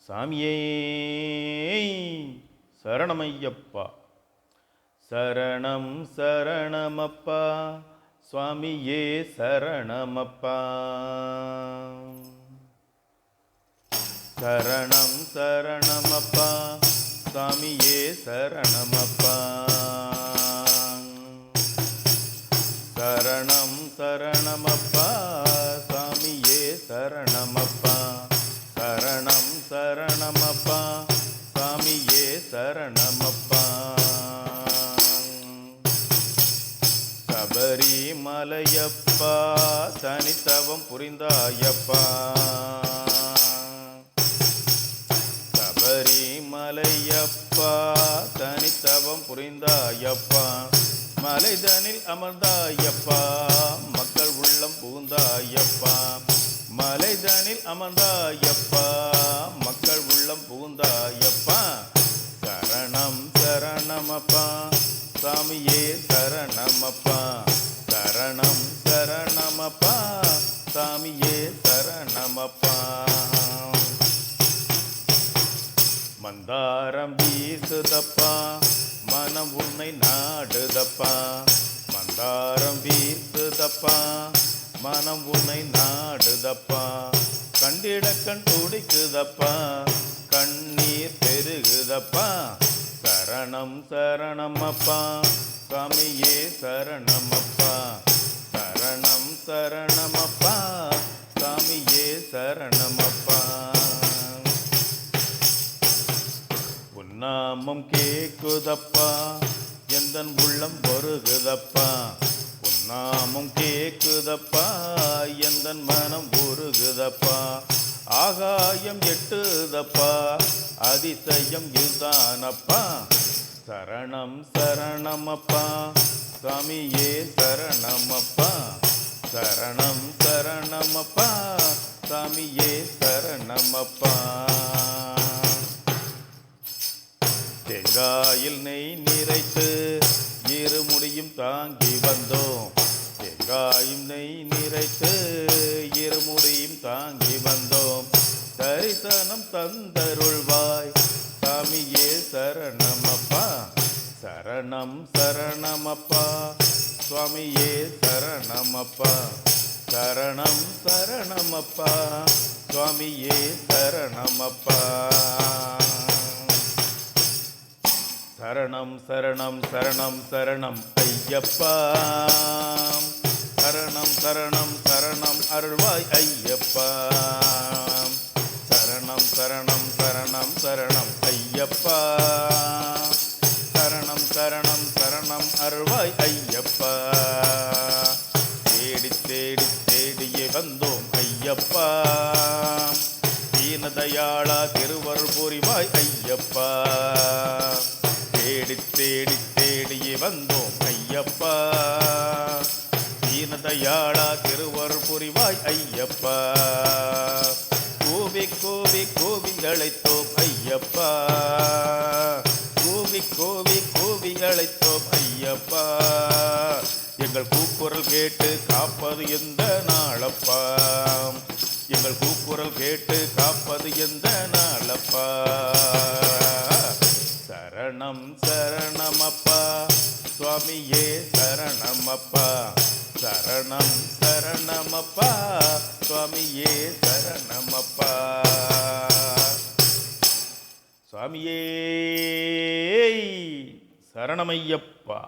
சாமியே சரணமையப்பா. சரணம் சரணமப்பா சுவாமியே சரணமப்பா. சரணம் சரணமப்பா சாமியே சரணமப்பா. சரணம் சரணமப்பா சாமியே சரணமப்பா. சரணம் சரணமப்பா சாமியே சரணமப்பா. சபரிமலையப்பா தனித்தவம் புரிந்தாயப்பா. சபரிமலையப்பா தனித்தவம் புரிந்தாயப்பா. மலைதனில் அமர்ந்தாயப்பா மக்கள் உள்ளம் புகுந்தாயப்பா. மலைதனில் அமர்ந்தாயப்பா மக்கள் உள்ளம் புகுந்தாயப்பா. சரணம் சரணமப்பா சாமியே சரணமப்பா. சரணம் சரணமப்பா சாமியே சரணமப்பா. மந்தாரம் வீசுதப்பா மனம் உன்னை நாடுதப்பா. மந்தாரம் வீசுதப்பா மனம் உன்னை நாடுதப்பா. கண்டிட கண் துடிக்குதப்பா கண்ணீர் பெருகுதப்பா. சரணம் சரணமப்பா சாமியே சரணமப்பா. சரணம் சரணமப்பா சாமியே சரணமப்பா. உன்னாமம் கேக்குதப்பா எந்தன் உள்ளம் வருகுதப்பா. உன்னாமம் கேக்குதப்பா எந்தன் மனம் உருகுதப்பா. ஆகாயம் எட்டுதப்பா அதிசயம் இதுதானப்பா. சரணம் சரணமப்பா சாமியே சரணமப்பா. சரணம் சரணமப்பா சாமியே சரணமப்பா. தேங்காயில் நெய் நிறைத்து இருமுடியும் தாங்கி வந்தோம். தேங்காயும் நெய் நிறைத்து இருமுடியும் தாங்கி வந்தோம். தரிசனம் தந்தருள்வாய் சாமியே சரணமப்பா. சரணம் சரணமப்பா சுவாமியே சரணமப்பா. சரணம் சரணமப்பா சுவாமியே சரணமப்பா. சரணம் சரணம் சரணம் சரணம் ஐயப்பா. சரணம் சரணம் சரணம் அருள்வாய் ஐயப்பா. சரணம் சரணம் சரணம் சரணம் ஐயப்பா. சரணம் சரணம் சரணம் அருள்வாய் ஐயப்பா. தேடி தேடி தேடியே வந்தோம் ஐயப்பா. தீனதயாளா திருவருள் புரிவாய் ஐயப்பா. தேடி தேடி தேடியே வந்தோம் ஐயப்பா. தீனதயாளா திருவருள் புரிவாய் ஐயப்பா. கூவி கூவி கூவி அழைத்தோம் ஐயப்பா. கூவி கூவி கூவி அழைத்தோம் ஐயப்பா. எங்கள் கூக்குரல் கேட்டு காப்பது எந்த நாளப்பா. எங்கள் கூக்குரல் கேட்டு காப்பது எந்த நாளப்பா. சரணம் சரணமப்பா சுவாமியே சரணமப்பா. சரணம் சரணமப்பா சுவாமியே சரணமப்பா. சுவாமியே சரணமையப்பா.